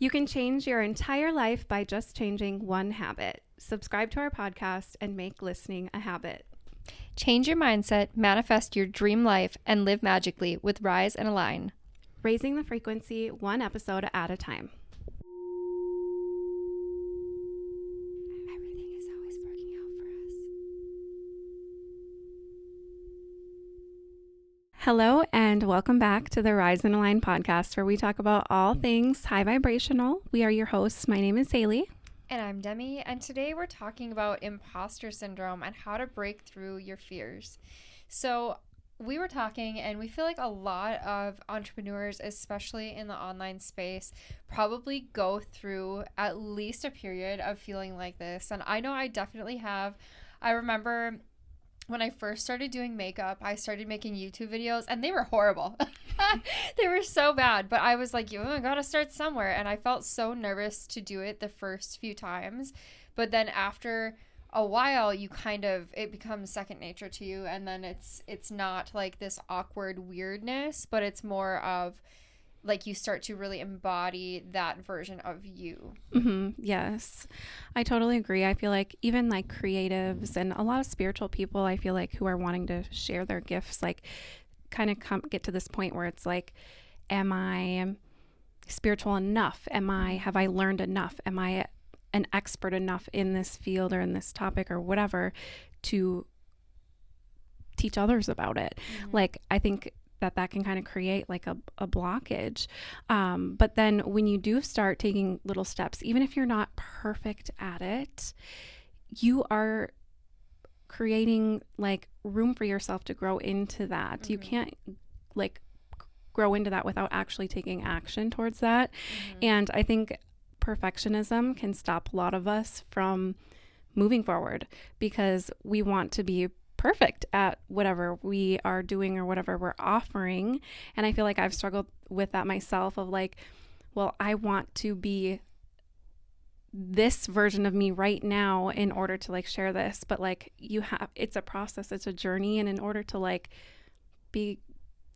You can change your entire life by just changing one habit. Subscribe to our podcast and make listening a habit. Change your mindset, manifest your dream life, and live magically with Rise and Align. Raising the frequency one episode at a time. Everything is always working out for us. Hello and welcome back to the Rise and Align podcast, where we talk about all things high vibrational. We are your hosts. My name is Haley. And I'm Demi, and today we're talking about imposter syndrome and how to break through your fears. So we were talking, and we feel like a lot of entrepreneurs, especially in the online space, probably go through at least a period of feeling like this. And I know I definitely have. I remember when I first started doing makeup, I started making YouTube videos, and they were horrible. They were so bad, but I was like, I gotta start somewhere. And I felt so nervous to do it the first few times. But then after a while, it becomes second nature to you. And then it's not like this awkward weirdness, but it's more of like you start to really embody that version of you. Mm-hmm. Yes, I totally agree. I feel like even like creatives and a lot of spiritual people, I feel like, who are wanting to share their gifts, like kind of get to this point where it's like, am I spiritual enough? Have I learned enough? Am I an expert enough in this field or in this topic or whatever to teach others about it? Mm-hmm. Like, I think that can kind of create like a blockage. But then when you do start taking little steps, even if you're not perfect at it, you are creating like room for yourself to grow into that. Mm-hmm. You can't like grow into that without actually taking action towards that. Mm-hmm. And I think perfectionism can stop a lot of us from moving forward because we want to be perfect at whatever we are doing or whatever we're offering. And I feel like I've struggled with that myself of like, well, I want to be this version of me right now in order to like share this, but like it's a process, it's a journey, and in order to like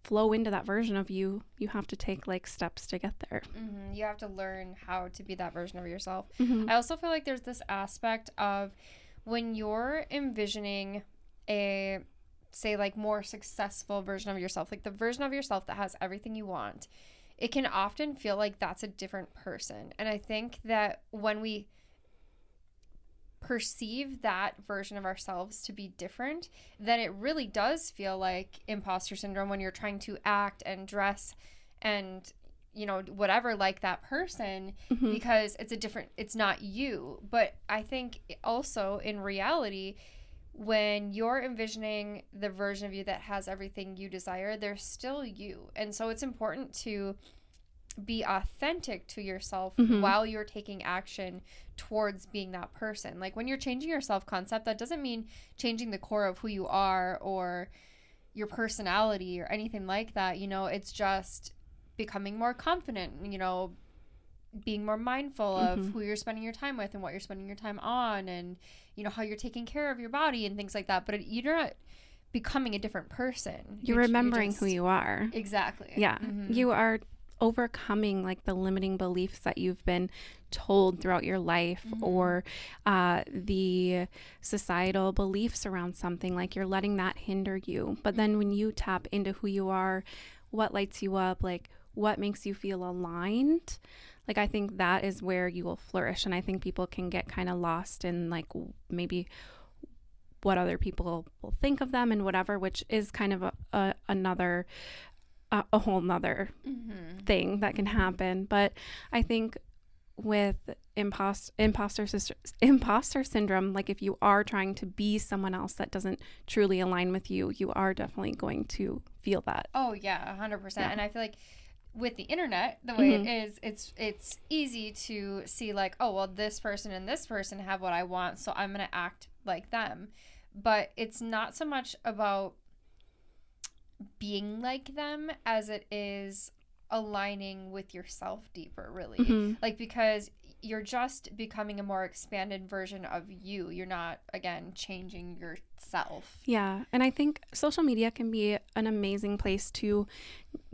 flow into that version of you, you have to take like steps to get there. Mm-hmm. You have to learn how to be that version of yourself. Mm-hmm. I also feel like there's this aspect of when you're envisioning a, say, like more successful version of yourself, like the version of yourself that has everything you want, it can often feel like that's a different person. And I think that when we perceive that version of ourselves to be different, then it really does feel like imposter syndrome when you're trying to act and dress and whatever like that person. Mm-hmm. Because it's not you. But I think also in reality, when you're envisioning the version of you that has everything you desire, there's still you. And so it's important to be authentic to yourself. Mm-hmm. while you're taking action towards being that person. Like when you're changing your self-concept, that doesn't mean changing the core of who you are or your personality or anything like that. It's just becoming more confident, being more mindful of mm-hmm. who you're spending your time with and what you're spending your time on, and how you're taking care of your body and things like that. But you're not becoming a different person. You're remembering who you are. Exactly. Yeah. Mm-hmm. You are overcoming like the limiting beliefs that you've been told throughout your life, mm-hmm. or the societal beliefs around something. Like you're letting that hinder you. But then when you tap into who you are, what lights you up, like what makes you feel aligned, like I think that is where you will flourish. And I think people can get kind of lost in like maybe what other people will think of them and whatever, which is kind of a whole nother mm-hmm. thing that can happen. But I think with imposter syndrome, like if you are trying to be someone else that doesn't truly align with you, you are definitely going to feel that. Oh yeah, 100%. Yeah. And I feel like with the internet, the way mm-hmm. it is, it's easy to see like, oh, well, this person and this person have what I want, so I'm going to act like them. But it's not so much about being like them as it is aligning with yourself deeper, really. Mm-hmm. Like, because you're just becoming a more expanded version of you. You're not, again, changing your self. Yeah. And I think social media can be an amazing place to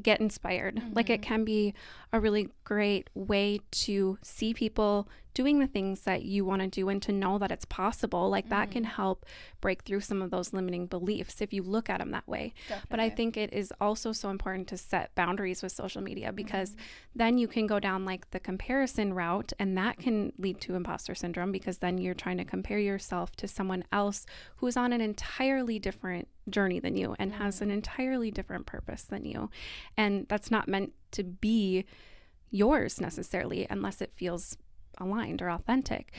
get inspired. Like it can be a really great way to see people doing the things that you want to do and to know that it's possible. Like that can help break through some of those limiting beliefs if you look at them that way. Definitely. But I think it is also so important to set boundaries with social media, because then you can go down like the comparison route, and that can lead to imposter syndrome, because then you're trying to compare yourself to someone else who's on an entirely different journey than you and has an entirely different purpose than you. And that's not meant to be yours necessarily unless it feels aligned or authentic.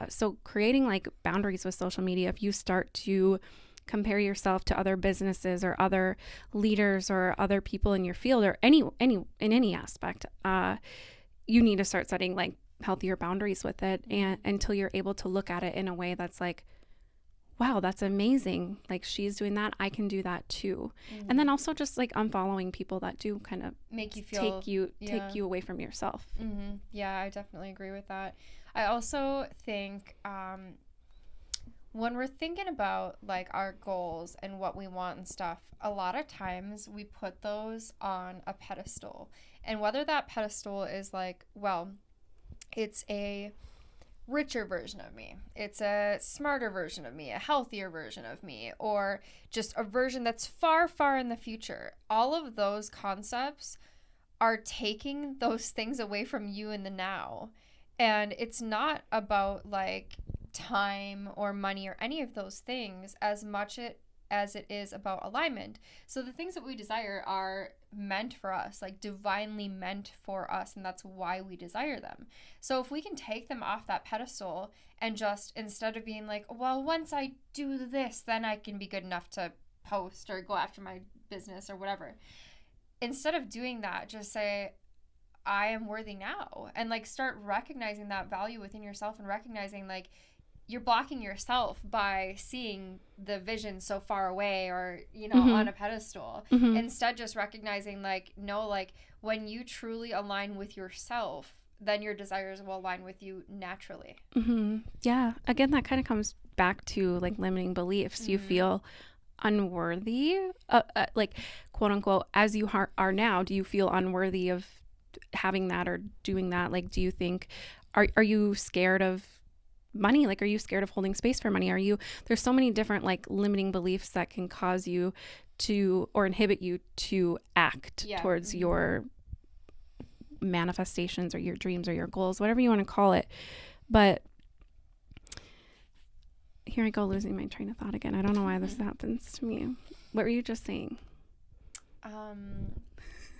So creating like boundaries with social media, if you start to compare yourself to other businesses or other leaders or other people in your field or in any aspect, you need to start setting like healthier boundaries with it, and until you're able to look at it in a way that's like, wow, that's amazing. Like she's doing that, I can do that too. And then also just like unfollowing people that do kind of make you feel take you away from yourself. Yeah, I definitely agree with that. I also think when we're thinking about like our goals and what we want and stuff, a lot of times we put those on a pedestal. And whether that pedestal is like, well, it's a richer version of me, it's a smarter version of me, a healthier version of me, or just a version that's far, far in the future. All of those concepts are taking those things away from you in the now. And it's not about like time or money or any of those things as much as it is about alignment. So the things that we desire are meant for us, like divinely meant for us, and that's why we desire them. So if we can take them off that pedestal and just, instead of being like, well, once I do this, then I can be good enough to post or go after my business or whatever. Instead of doing that, just say, I am worthy now, and like start recognizing that value within yourself and recognizing like you're blocking yourself by seeing the vision so far away or, you know, on a pedestal. Instead, just recognizing like, no, like when you truly align with yourself, then your desires will align with you naturally. Yeah. Again, that kind of comes back to like limiting beliefs. You feel unworthy, like quote unquote, as you are now. Do you feel unworthy of having that or doing that? Like, do you think, are you scared of money? Like, are you scared of holding space for money? There's so many different like limiting beliefs that can cause you to, or inhibit you to act towards your manifestations or your dreams or your goals, whatever you want to call it. But here I go losing my train of thought again. I don't know why this happens to me. What were you just saying?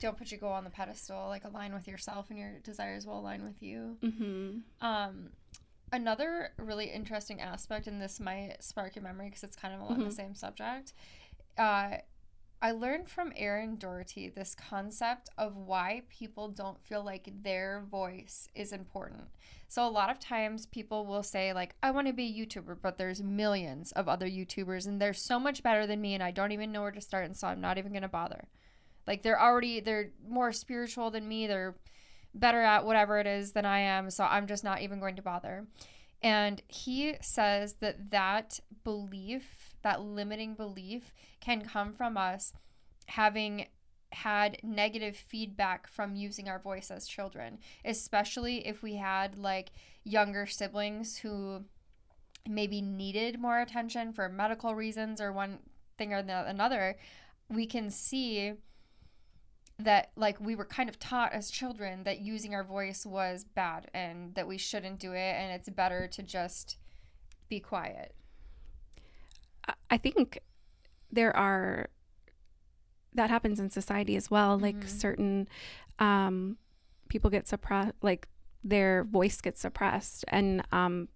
Don't put your goal on the pedestal, like align with yourself and your desires will align with you. Another really interesting aspect, and this might spark your memory because it's kind of along the same subject. I learned from Erin Doherty this concept of why people don't feel like their voice is important. So a lot of times people will say like, I want to be a YouTuber, but there's millions of other YouTubers and they're so much better than me and I don't even know where to start, and so I'm not even going to bother. Like they're more spiritual than me, they're better at whatever it is than I am, so I'm just not even going to bother. And he says that belief, that limiting belief, can come from us having had negative feedback from using our voice as children, especially if we had like younger siblings who maybe needed more attention for medical reasons or one thing or another. We can see that like we were kind of taught as children that using our voice was bad and that we shouldn't do it and it's better to just be quiet. I think that happens in society as well. Like certain people get suppressed, like their voice gets suppressed. And I'm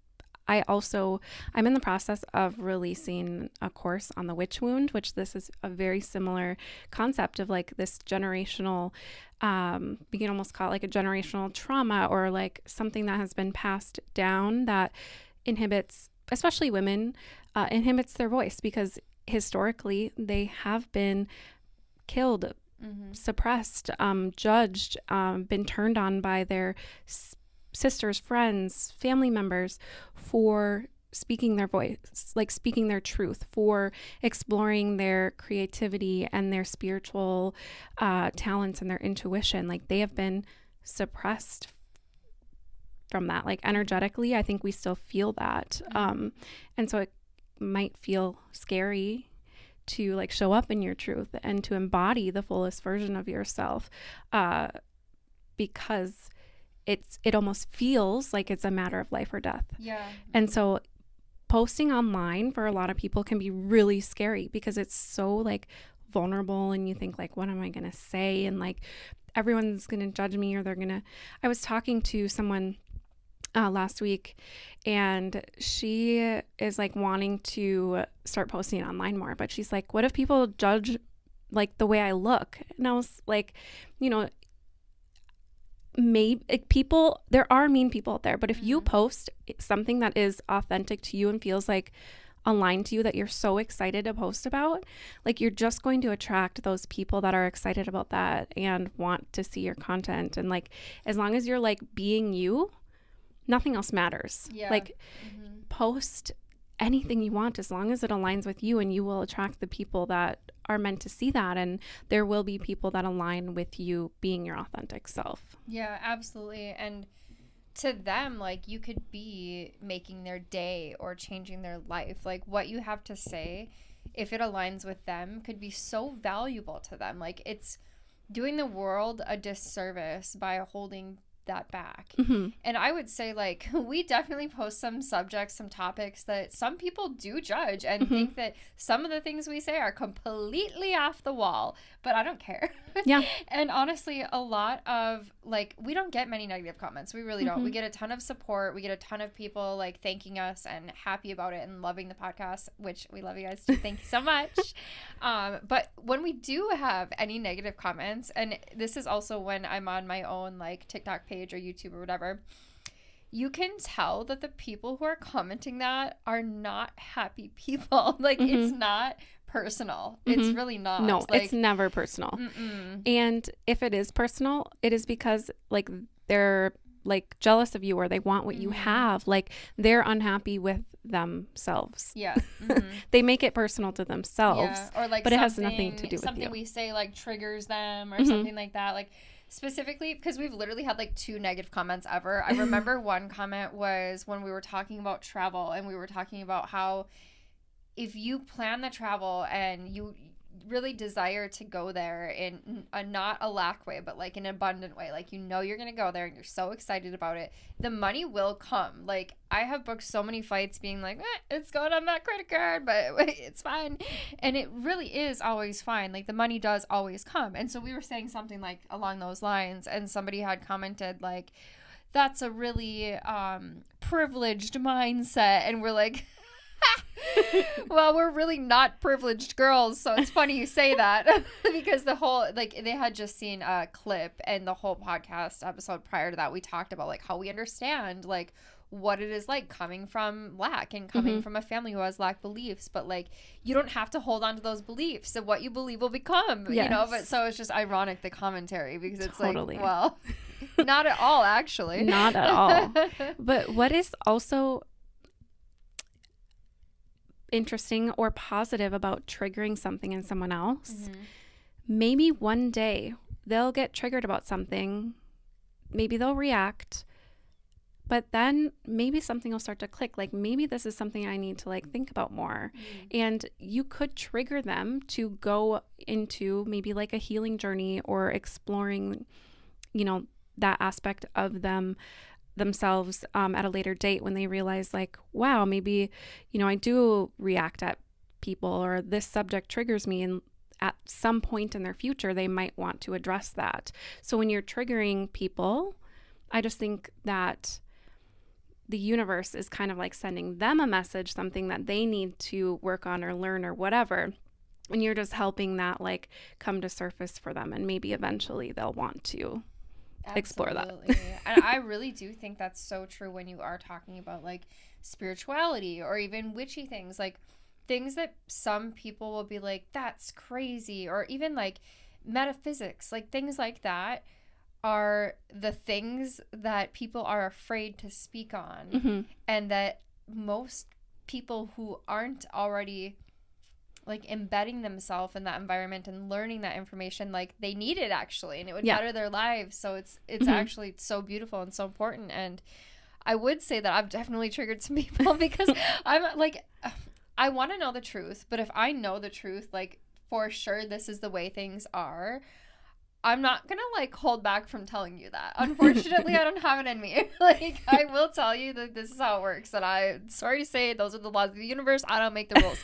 in the process of releasing a course on the witch wound, which this is a very similar concept of like this generational, we can almost call it like a generational trauma or like something that has been passed down that inhibits, especially women, inhibits their voice because historically they have been killed, suppressed, judged, been turned on by their sisters, friends, family members for speaking their voice, like speaking their truth, for exploring their creativity and their spiritual talents and their intuition. Like they have been suppressed from that. Like energetically, I think we still feel that. And so it might feel scary to like show up in your truth and to embody the fullest version of yourself, because it almost feels like it's a matter of life or death. Yeah. And so posting online for a lot of people can be really scary because it's so like vulnerable, and you think like, what am I going to say? And like everyone's going to judge me, or I was talking to someone last week, and she is like wanting to start posting online more, but she's like, what if people judge like the way I look? And I was like, maybe there are mean people out there, but if you post something that is authentic to you and feels like aligned to you, that you're so excited to post about, like you're just going to attract those people that are excited about that and want to see your content. And like as long as you're like being you, nothing else matters. Like post anything you want as long as it aligns with you, and you will attract the people that are meant to see that, and there will be people that align with you being your authentic self. Yeah, absolutely. And to them, like you could be making their day or changing their life. Like what you have to say, if it aligns with them, could be so valuable to them. Like it's doing the world a disservice by holding that back. And I would say like we definitely post some subjects, some topics that some people do judge and think that some of the things we say are completely off the wall, but I don't care. Yeah. And honestly, a lot of like we don't get many negative comments. We really don't. We get a ton of support. We get a ton of people like thanking us and happy about it and loving the podcast, which we love you guys too. Thank you so much. But when we do have any negative comments, and this is also when I'm on my own like TikTok page or YouTube or whatever, you can tell that the people who are commenting that are not happy people. Like it's not personal. It's really not. No, like, it's never personal. And if it is personal, it is because like they're like jealous of you, or they want what you have. Like they're unhappy with themselves. Yeah. They make it personal to themselves. Yeah. Or like but it has nothing to do with something you. we say like triggers them or something like that. Like specifically because we've literally had like 2 negative comments ever. I remember one comment was when we were talking about travel, and we were talking about how if you plan the travel and you really desire to go there in a not a lack way, but like an abundant way, like you're gonna go there and you're so excited about it, the money will come. Like I have booked so many flights being like, it's going on that credit card, but it's fine, and it really is always fine. Like the money does always come. And so we were saying something like along those lines, and somebody had commented like, that's a really privileged mindset, and we're like, well, we're really not privileged girls, so it's funny you say that because the whole like they had just seen a clip, and the whole podcast episode prior to that we talked about like how we understand like what it is like coming from lack and coming from a family who has lack beliefs, but like you don't have to hold on to those beliefs, and what you believe will become. Yes. But so it's just ironic, the commentary, because it's totally. like, well, not at all, actually. Not at all. But what is also interesting or positive about triggering something in someone else, maybe one day they'll get triggered about something, maybe they'll react, but then maybe something will start to click. Like maybe this is something I need to like think about more. And you could trigger them to go into maybe like a healing journey, or exploring, that aspect of themselves at a later date, when they realize like, wow, maybe, I do react at people, or this subject triggers me, and at some point in their future, they might want to address that. So when you're triggering people, I just think that the universe is kind of like sending them a message, something that they need to work on or learn or whatever. And you're just helping that like come to surface for them. And maybe eventually they'll want to explore that. And I really do think that's so true when you are talking about like spirituality or even witchy things, like things that some people will be like, that's crazy, or even like metaphysics, like things like that are the things that people are afraid to speak on, and that most people who aren't already like embedding themselves in that environment and learning that information, like they need it actually, and it would better their lives. So it's actually so beautiful and so important. And I would say that I've definitely triggered some people because I'm like, I want to know the truth, but if I know the truth, like for sure this is the way things are, I'm not gonna like hold back from telling you that. Unfortunately, I don't have it in me. Like I will tell you that this is how it works, and I'm sorry to say those are the laws of the universe. I don't make the rules,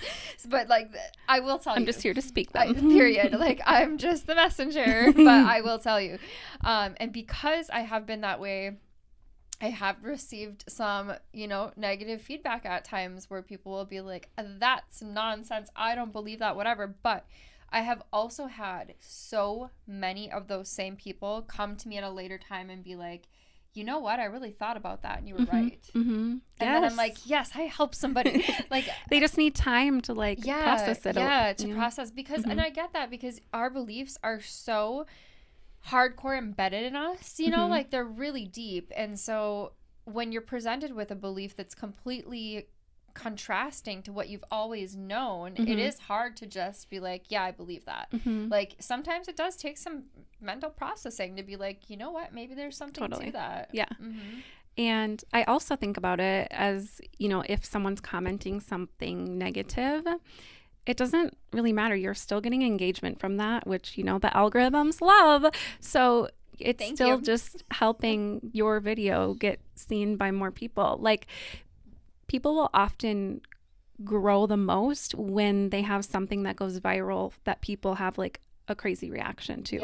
but like I will tell you. I'm just here to speak them. Period. Like I'm just the messenger, but I will tell you. And because I have been that way, I have received some, you know, negative feedback at times where people will be like, "That's nonsense. I don't believe that. Whatever." But I have also had so many of those same people come to me at a later time and be like, you know what? I really thought about that and you were right. And then I'm like, yes, I helped somebody. Like they just need time to like process it. Yeah, to process because, and I get that because our beliefs are so hardcore embedded in us, you know, like they're really deep. And so when you're presented with a belief that's completely contrasting to what you've always known, it is hard to just be like, yeah, I believe that. Like sometimes it does take some mental processing to be like, you know what, maybe there's something to that. And I also think about it as, you know, if someone's commenting something negative, it doesn't really matter. You're still getting engagement from that, which, you know, the algorithms love. So it's still just helping your video get seen by more people. Like people will often grow the most when they have something that goes viral that people have like a crazy reaction to.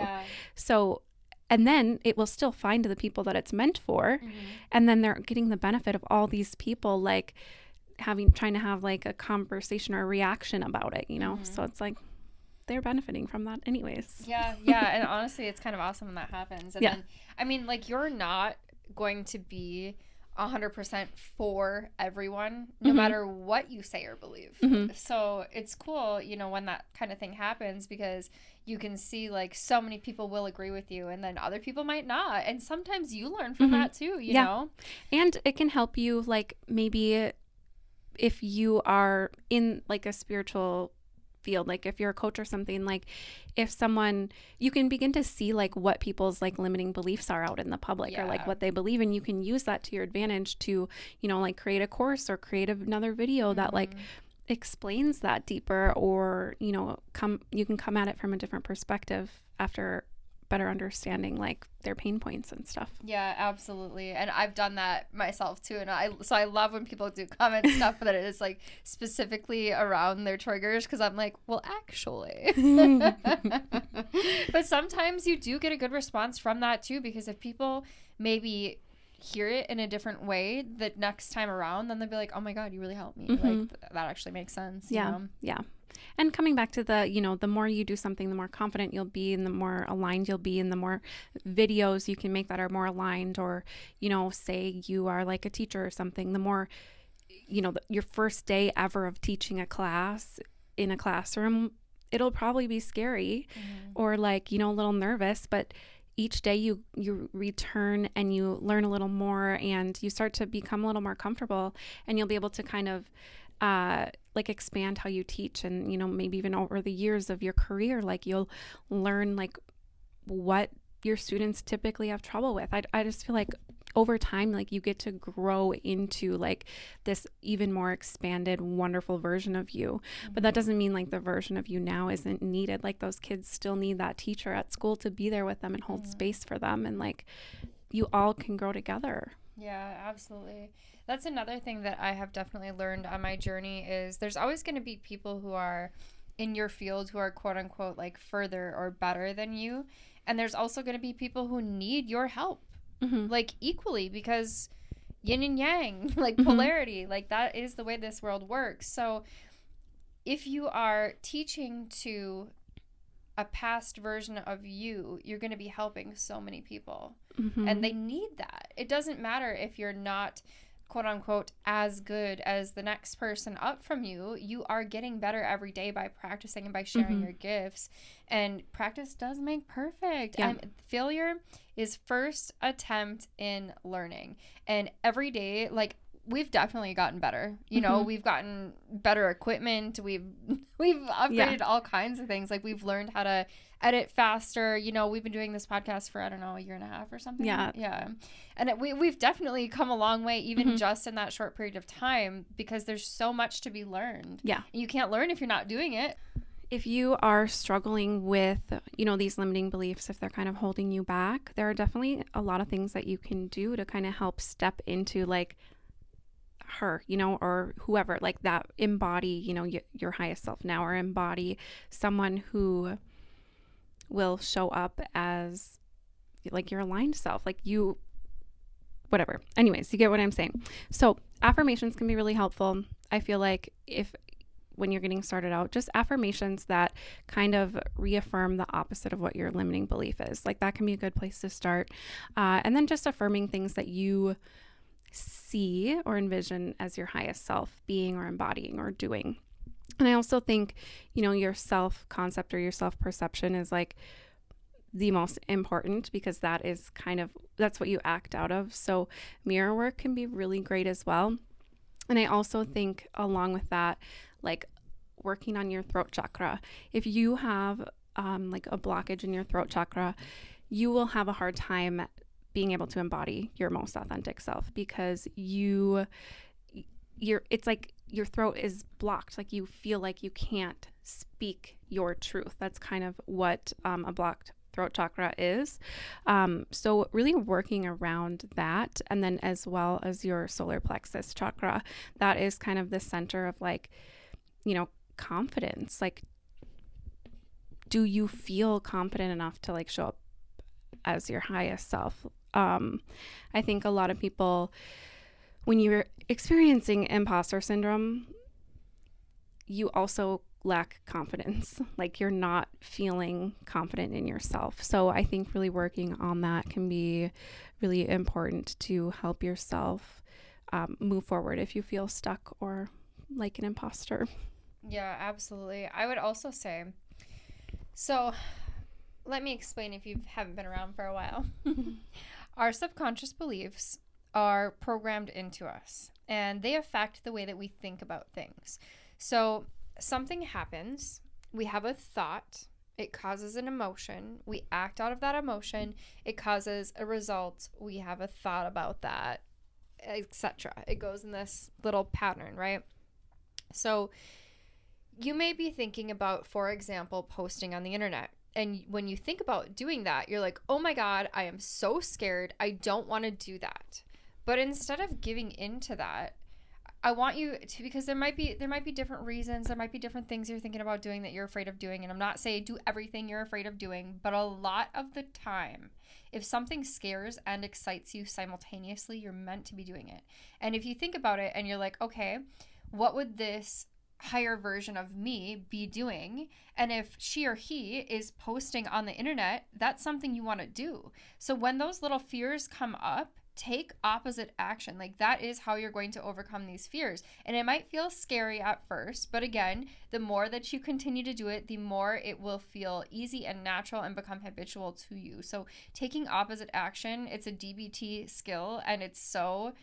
So, and then it will still find the people that it's meant for. And then they're getting the benefit of all these people like trying to have like a conversation or a reaction about it, you know? So it's like they're benefiting from that anyways. Yeah. And honestly, it's kind of awesome when that happens. And then, I mean, like you're not going to be 100% for everyone, no matter what you say or believe. So it's cool, you know, when that kind of thing happens because you can see like so many people will agree with you and then other people might not. And sometimes you learn from that too, you know? And it can help you like maybe if you are in like a spiritual field, like if you're a coach or something, like if someone, you can begin to see like what people's like limiting beliefs are out in the public or like what they believe, and you can use that to your advantage to, you know, like create a course or create another video that like explains that deeper, or, you know, you can come at it from a different perspective after better understanding like their pain points and stuff. Yeah, absolutely. And I've done that myself too. And I love when people do comment stuff that it is like specifically around their triggers, because I'm like, well, actually. But sometimes you do get a good response from that too, because if people maybe hear it in a different way the next time around, then they'll be like, oh my God, you really helped me. Like that actually makes sense. You know? Yeah. And coming back to the, you know, the more you do something, the more confident you'll be and the more aligned you'll be and the more videos you can make that are more aligned, or, you know, say you are like a teacher or something, the more, you know, your first day ever of teaching a class in a classroom, it'll probably be scary or like, you know, a little nervous, but each day you return and you learn a little more and you start to become a little more comfortable, and you'll be able to kind of like expand how you teach, and, you know, maybe even over the years of your career, like you'll learn like what your students typically have trouble with. I just feel like over time, like you get to grow into like this even more expanded, wonderful version of you. But that doesn't mean like the version of you now isn't needed. Like those kids still need that teacher at school to be there with them and hold space for them. And like you all can grow together. Yeah, absolutely. That's another thing that I have definitely learned on my journey is there's always going to be people who are in your field who are quote unquote like further or better than you. And there's also going to be people who need your help like equally, because yin and yang, like polarity, like that is the way this world works. So if you are teaching to a past version of you, you're going to be helping so many people and they need that. It doesn't matter if you're not quote unquote as good as the next person up from you. You are getting better every day by practicing and by sharing your gifts, and practice does make perfect. And failure is first attempt in learning, and every day, like we've definitely gotten better. You know, we've gotten better equipment. We've upgraded all kinds of things. Like we've learned how to edit faster. You know, we've been doing this podcast for, I don't know, a year and a half or something. Yeah. And we've definitely come a long way, even just in that short period of time, because there's so much to be learned. Yeah. And you can't learn if you're not doing it. If you are struggling with, you know, these limiting beliefs, if they're kind of holding you back, there are definitely a lot of things that you can do to kind of help step into like her, you know, or whoever, like that, embody, you know, your highest self now, or embody someone who will show up as like your aligned self, like you, whatever. Anyways, you get what I'm saying. So affirmations can be really helpful. I feel like when you're getting started out, just affirmations that kind of reaffirm the opposite of what your limiting belief is. Like that can be a good place to start. And then just affirming things that you see or envision as your highest self being or embodying or doing. And I also think, you know, your self-concept or your self-perception is like the most important, because that is that's what you act out of. So mirror work can be really great as well. And I also think along with that, like working on your throat chakra. If you have like a blockage in your throat chakra, you will have a hard time being able to embody your most authentic self, because it's like your throat is blocked. Like you feel like you can't speak your truth. That's kind of what a blocked throat chakra is. So really working around that, and then as well as your solar plexus chakra, that is kind of the center of like, you know, confidence. Like, do you feel confident enough to like show up as your highest self? I think a lot of people, when you're experiencing imposter syndrome, you also lack confidence. Like you're not feeling confident in yourself. So I think really working on that can be really important to help yourself move forward if you feel stuck or like an imposter. Yeah, absolutely. I would also say, so let me explain if you haven't been around for a while. Our subconscious beliefs are programmed into us, and they affect the way that we think about things. So something happens, we have a thought, it causes an emotion, we act out of that emotion, it causes a result, we have a thought about that, etc. It goes in this little pattern, right? So you may be thinking about, for example, posting on the internet. And when you think about doing that, you're like, oh my God, I am so scared. I don't want to do that. But instead of giving into that, I want you to, because there might be different reasons, there might be different things you're thinking about doing that you're afraid of doing. And I'm not saying do everything you're afraid of doing, but a lot of the time, if something scares and excites you simultaneously, you're meant to be doing it. And if you think about it and you're like, okay, what would this higher version of me be doing? And if she or he is posting on the internet, that's something you want to do. So when those little fears come up, take opposite action. Like that is how you're going to overcome these fears. And it might feel scary at first, but again, the more that you continue to do it, the more it will feel easy and natural and become habitual to you. So taking opposite action, it's a DBT skill, and it's so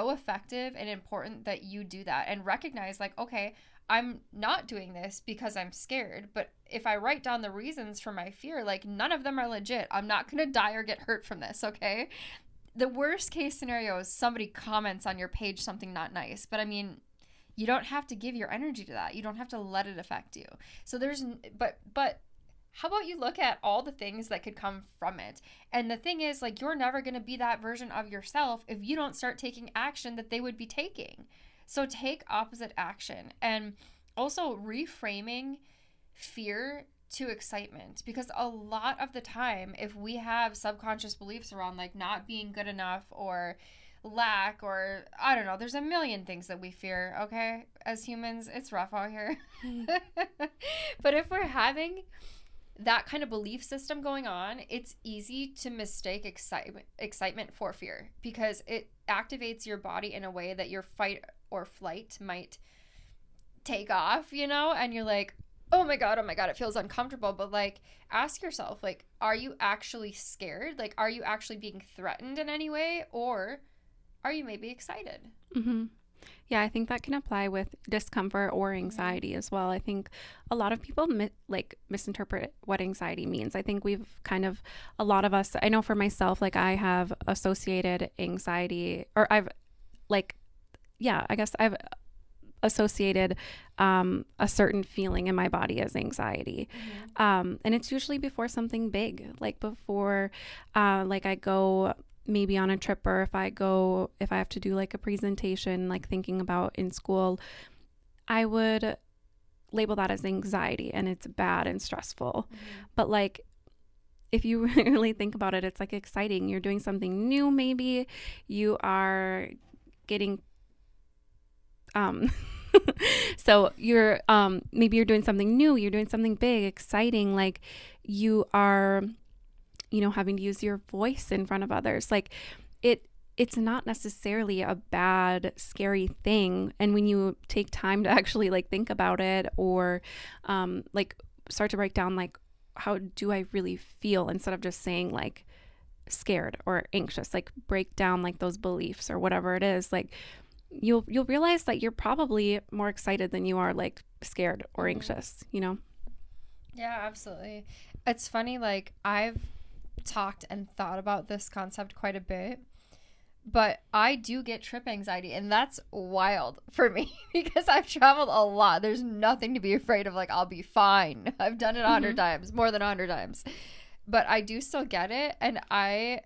effective and important that you do that and recognize like, okay, I'm not doing this because I'm scared, but if I write down the reasons for my fear, like none of them are legit. I'm not going to die or get hurt from this, okay? The worst case scenario is somebody comments on your page something not nice, but I mean, you don't have to give your energy to that. You don't have to let it affect you. So but how about you look at all the things that could come from it? And the thing is, like, you're never going to be that version of yourself if you don't start taking action that they would be taking. So take opposite action, and also reframing fear to excitement, because a lot of the time, if we have subconscious beliefs around like not being good enough or lack, or I don't know, there's a million things that we fear, okay? As humans, it's rough out here. But if we're having that kind of belief system going on, it's easy to mistake excitement for fear, because it activates your body in a way that your fight or flight might take off, you know? And you're like, oh my God, it feels uncomfortable. But like, ask yourself, like, are you actually scared? Like, are you actually being threatened in any way? Or are you maybe excited? Mm-hmm. Yeah, I think that can apply with discomfort or Mm-hmm. anxiety as well. I think a lot of people misinterpret what anxiety means. I think we've kind of, a lot of us, I know for myself, like I have associated anxiety, or I've like, yeah, I guess I've associated a certain feeling in my body as anxiety. Mm-hmm. And it's usually before something big, like before, like I go maybe on a trip, or if I have to do like a presentation, like thinking about in school, I would label that as anxiety, and it's bad and stressful. Mm-hmm. But like, if you really think about it, it's like exciting. You're doing something new, maybe you are getting um so you're maybe you're doing something new, you're doing something big, exciting, like you are, having to use your voice in front of others. Like it's not necessarily a bad, scary thing. And when you take time to actually like think about it, or like start to break down like, how do I really feel, instead of just saying like scared or anxious, like break down like those beliefs or whatever it is, like you'll realize that you're probably more excited than you are like scared or Mm-hmm. anxious. Yeah, absolutely. It's funny, like I've talked and thought about this concept quite a bit, but I do get trip anxiety, and that's wild for me because I've traveled a lot. There's nothing to be afraid of. Like, I'll be fine. I've done it 100 Mm-hmm. times, more than 100 times. But I do still get it, and I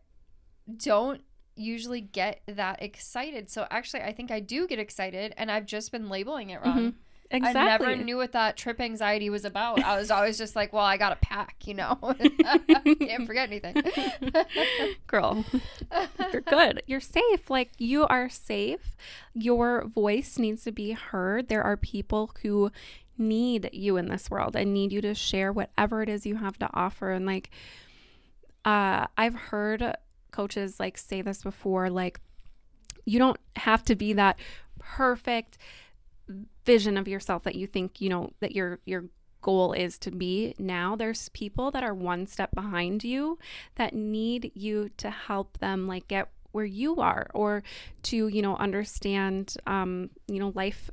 don't usually get that excited. So actually, I think I do get excited, and I've just been labeling it Mm-hmm. wrong. I never Exactly. knew what that trip anxiety was about. I was always just like, well, I got to pack, Can't forget anything. Girl, you're good. You're safe. Like, you are safe. Your voice needs to be heard. There are people who need you in this world and need you to share whatever it is you have to offer. And like, I've heard coaches like say this before, like, you don't have to be that perfect vision of yourself that you think, that your goal is to be now. There's people that are one step behind you that need you to help them like get where you are, or to, understand, life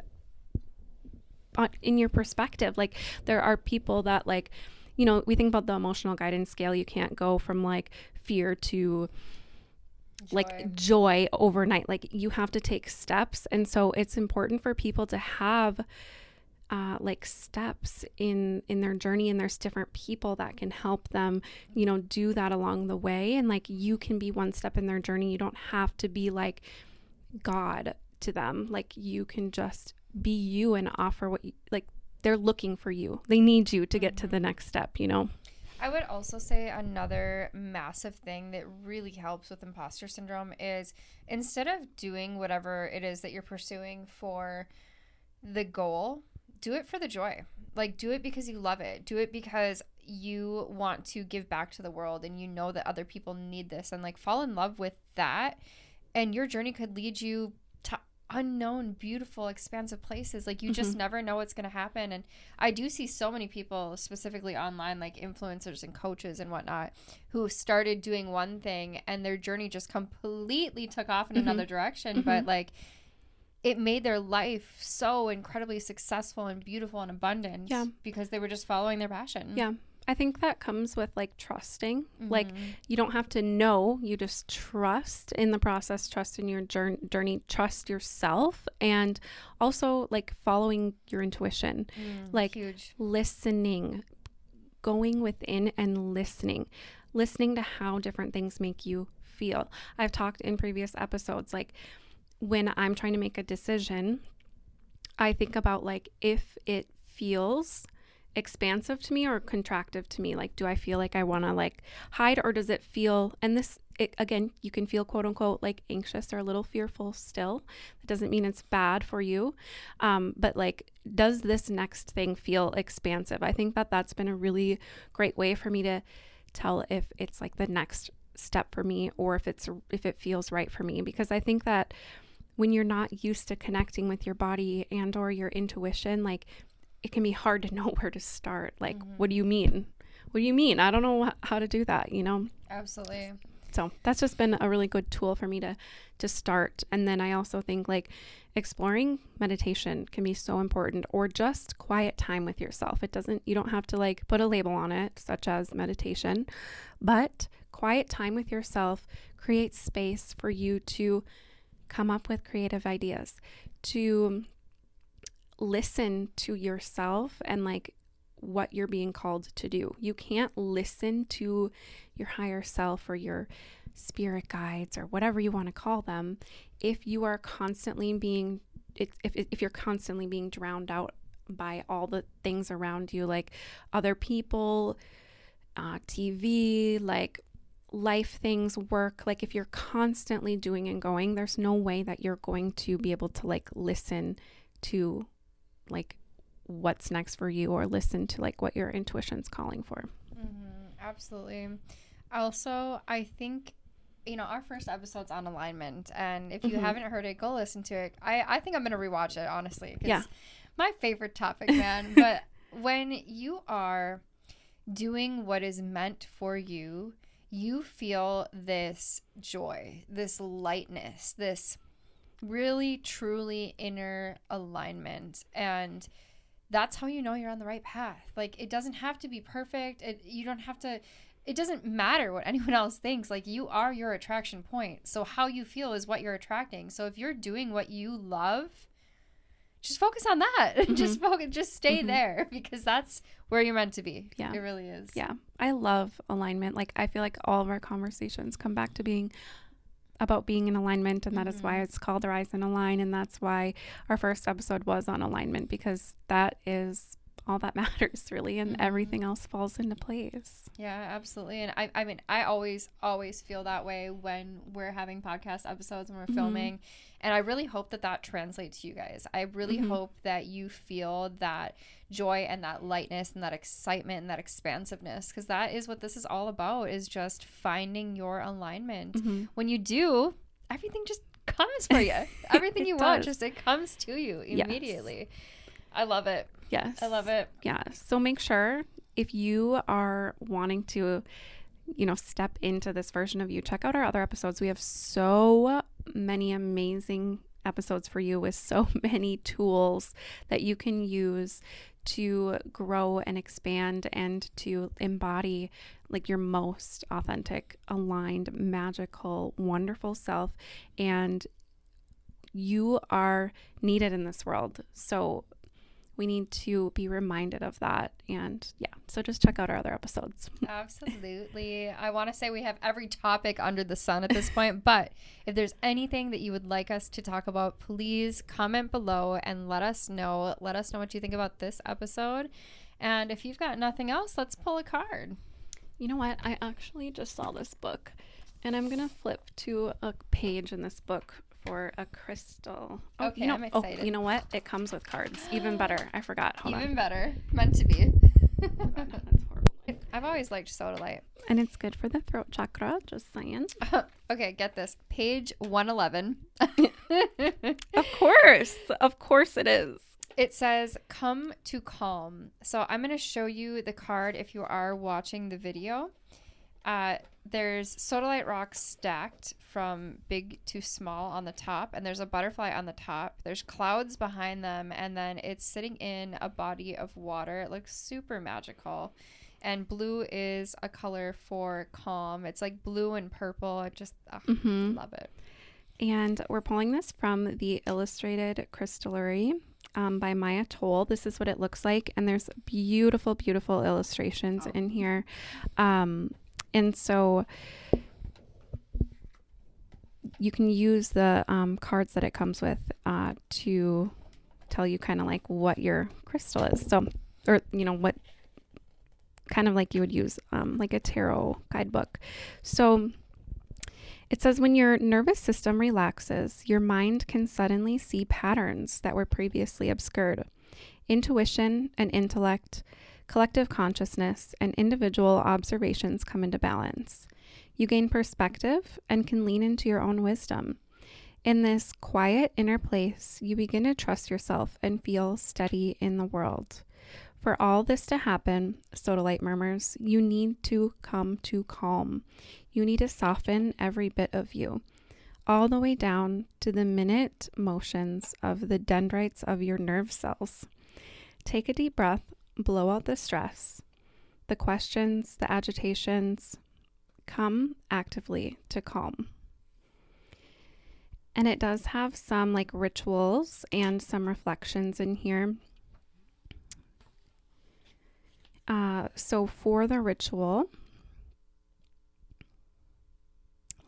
in your perspective. Like, there are people that like, we think about the emotional guidance scale. You can't go from like fear to Joy. like joy overnight. Like, you have to take steps. And so it's important for people to have like steps in their journey, and there's different people that can help them, do that along the way. And like, you can be one step in their journey. You don't have to be like God to them. Like, you can just be you and offer what you like. They're looking for you. They need you to get to the next step. I would also say another massive thing that really helps with imposter syndrome is, instead of doing whatever it is that you're pursuing for the goal, do it for the joy. Like, do it because you love it. Do it because you want to give back to the world, and you know that other people need this, and like fall in love with that. And your journey could lead you to unknown, beautiful, expansive places. Like, you just Mm-hmm. never know what's going to happen. And I do see so many people, specifically online, like influencers and coaches and whatnot, who started doing one thing and their journey just completely took off in Mm-hmm. another direction. Mm-hmm. But like, it made their life so incredibly successful and beautiful and abundant, Yeah. because they were just following their passion. Yeah. I think that comes with like trusting. Like, Mm-hmm. you don't have to know, you just trust in the process, trust in your journey, trust yourself, and also like following your intuition, like Huge. listening, going within and listening to how different things make you feel. I've talked in previous episodes, like when I'm trying to make a decision, I think about like if it feels expansive to me or contractive to me. Like, do I feel like I want to like hide, or does it feel, and again, you can feel quote unquote like anxious or a little fearful still. It doesn't mean it's bad for you. But like, does this next thing feel expansive? I think that that's been a really great way for me to tell if it's like the next step for me, or if it feels right for me. Because I think that when you're not used to connecting with your body and or your intuition, like, it can be hard to know where to start. Like, what do you mean? What do you mean? I don't know how to do that, Absolutely. So that's just been a really good tool for me to start. And then I also think like exploring meditation can be so important, or just quiet time with yourself. You don't have to like put a label on it, such as meditation, but quiet time with yourself creates space for you to come up with creative ideas, to listen to yourself and like what you're being called to do. You can't listen to your higher self or your spirit guides or whatever you want to call them if you are constantly being if you're constantly being drowned out by all the things around you, like other people, TV, like life things, work. Like if you're constantly doing and going, there's no way that you're going to be able to like listen to like what's next for you, or listen to like what your intuition's calling for. Absolutely. Also, I think, our first episode's on alignment, and if you haven't heard it, go listen to it. I think I'm going to rewatch it, honestly. Yeah. My favorite topic, man. But when you are doing what is meant for you, you feel this joy, this lightness, this really, truly inner alignment. And that's how you know you're on the right path. Like, it doesn't have to be perfect. It doesn't matter what anyone else thinks. Like, you are your attraction point. So how you feel is what you're attracting. So if you're doing what you love, just focus on that. Just stay there, because that's where you're meant to be. Yeah. It really is. Yeah. I love alignment. Like, I feel like all of our conversations come back to being about being in alignment, and that is why it's called Rise and Align, and that's why our first episode was on alignment, because that is all that matters, really, and everything else falls into place. Yeah, absolutely. And I mean, I always feel that way when we're having podcast episodes and we're filming, and I really hope that translates to you guys. I really hope that you feel that joy and that lightness and that excitement and that expansiveness, because that is what this is all about, is just finding your alignment. When you do, everything just comes for you. Everything you want, it comes to you immediately. Yes. I love it. Yes. I love it. Yeah. So make sure, if you are wanting to, step into this version of you, check out our other episodes. We have so many amazing episodes for you with so many tools that you can use to grow and expand and to embody like your most authentic, aligned, magical, wonderful self. And you are needed in this world. So we need to be reminded of that. And so just check out our other episodes. Absolutely. I want to say we have every topic under the sun at this point, but if there's anything that you would like us to talk about, please comment below and let us know. Let us know what you think about this episode. And if you've got nothing else, let's pull a card. You know what? I actually just saw this book, and I'm going to flip to a page in this book for a crystal. Okay, I'm excited. Oh, you know what? It comes with cards. Even better. I forgot. Hold Even on. better. Meant to be. That's horrible. I've always liked Soda Light. And it's good for the throat chakra, just saying. Okay, get this. Page 111. Of course. Of course it is. It says, come to calm. So I'm going to show you the card if you are watching the video. There's sodalite rocks stacked from big to small on the top, and there's a butterfly on the top. There's clouds behind them, and then it's sitting in a body of water. It looks super magical. And blue is a color for calm. It's like blue and purple. I just love it. And we're pulling this from the Illustrated Crystallery by Maya Toll. This is what it looks like, and there's beautiful, beautiful illustrations in here. And so you can use the cards that it comes with to tell you kind of like what your crystal is. So, or, what kind of like you would use like a tarot guidebook. So it says, when your nervous system relaxes, your mind can suddenly see patterns that were previously obscured. Intuition and intellect, collective consciousness, and individual observations come into balance. You gain perspective and can lean into your own wisdom. In this quiet inner place, you begin to trust yourself and feel steady in the world. For all this to happen, Sodalite murmurs, you need to come to calm. You need to soften every bit of you, all the way down to the minute motions of the dendrites of your nerve cells. Take a deep breath, blow out the stress, the questions, the agitations. Come actively to calm. And it does have some like rituals and some reflections in here. So for the ritual,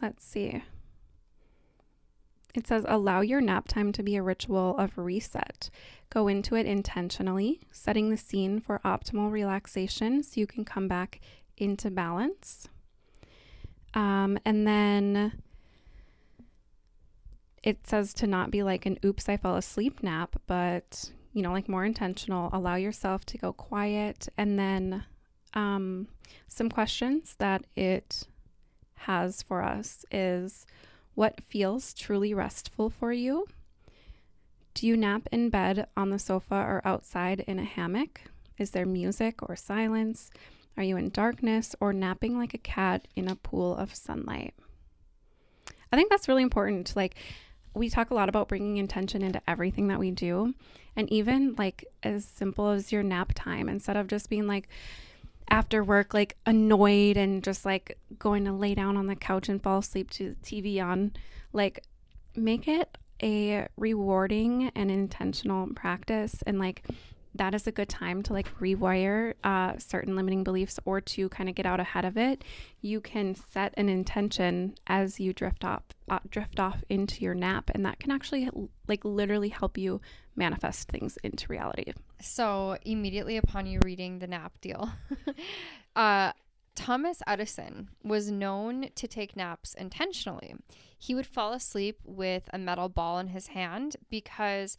let's see. It says, allow your nap time to be a ritual of reset. Go into it intentionally, setting the scene for optimal relaxation so you can come back into balance. And then it says to not be like an oops, I fell asleep nap, but, you know, like more intentional. Allow yourself to go quiet. And then some questions that it has for us is, what feels truly restful for you? Do you nap in bed, on the sofa, or outside in a hammock? Is there music or silence? Are you in darkness or napping like a cat in a pool of sunlight? I think that's really important. Like, we talk a lot about bringing intention into everything that we do. And even like as simple as your nap time, instead of just being like after work, like annoyed and just like going to lay down on the couch and fall asleep to the TV on, like make it a rewarding and intentional practice. And like that is a good time to like rewire certain limiting beliefs or to kind of get out ahead of it. You can set an intention as you drift off into your nap, and that can actually like literally help you manifest things into reality. So immediately upon you reading the nap deal, Thomas Edison was known to take naps intentionally. He would fall asleep with a metal ball in his hand because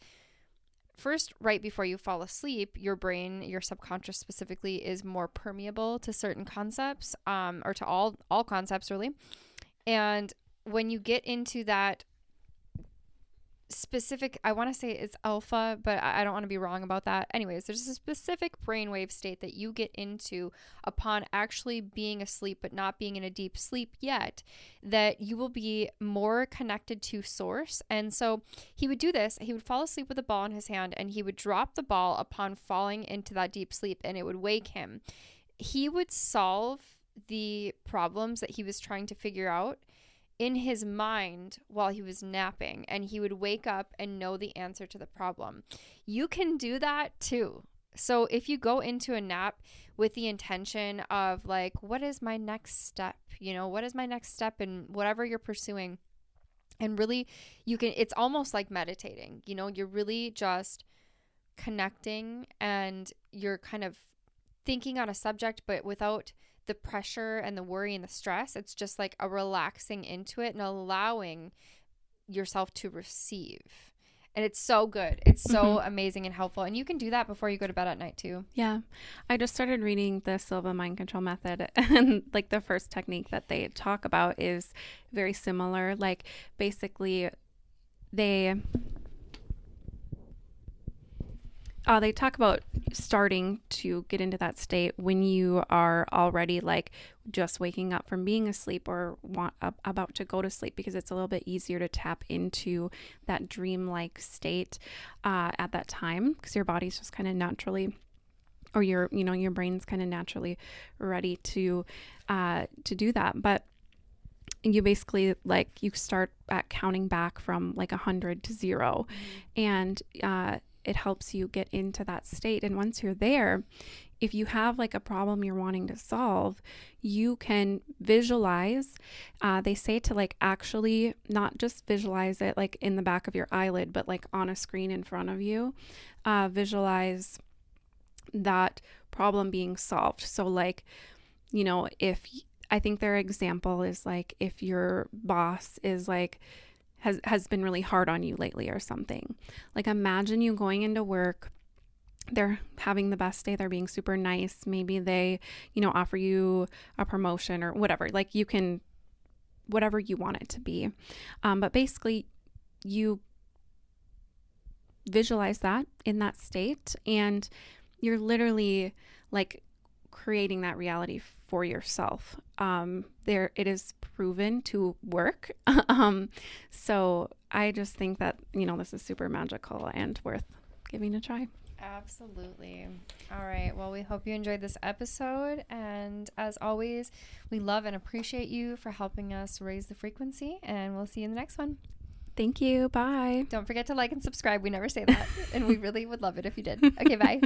first, right before you fall asleep, your brain, your subconscious specifically, is more permeable to certain concepts, or to all concepts really. And when you get into that specific, I want to say it's alpha, but I don't want to be wrong about that. Anyways, there's a specific brainwave state that you get into upon actually being asleep, but not being in a deep sleep yet, that you will be more connected to source. And so he would do this. He would fall asleep with a ball in his hand, and he would drop the ball upon falling into that deep sleep, and it would wake him. He would solve the problems that he was trying to figure out in his mind while he was napping, and he would wake up and know the answer to the problem. You can do that too. So if you go into a nap with the intention of like, what is my next step? You know, what is my next step in whatever you're pursuing? And really, you can, it's almost like meditating, you know, you're really just connecting and you're kind of thinking on a subject, but without the pressure and the worry and the stress. It's just like a relaxing into it and allowing yourself to receive. And it's so good. It's so amazing and helpful. And you can do that before you go to bed at night too. Yeah. I just started reading the Silva Mind Control Method, and like the first technique that they talk about is very similar. Like basically they talk about starting to get into that state when you are already like just waking up from being asleep or about to go to sleep, because it's a little bit easier to tap into that dream-like state at that time, because your body's just kind of naturally, or your brain's kind of naturally ready to do that. But you basically like you start at counting back from like 100 to 0, and it helps you get into that state. And once you're there, if you have like a problem you're wanting to solve, you can visualize. They say to like actually not just visualize it like in the back of your eyelid, but like on a screen in front of you. Visualize that problem being solved. So like, you know, I think their example is like if your boss is like, has been really hard on you lately or something. Like imagine you going into work, they're having the best day, they're being super nice. Maybe they, offer you a promotion or whatever. Like you can, whatever you want it to be. But basically you visualize that in that state, and you're literally like creating that reality for yourself. There, it is proven to work. So I just think that, this is super magical and worth giving a try. Absolutely. All right. Well, we hope you enjoyed this episode. And as always, we love and appreciate you for helping us raise the frequency. And we'll see you in the next one. Thank you. Bye. Don't forget to like and subscribe. We never say that. And we really would love it if you did. Okay, bye.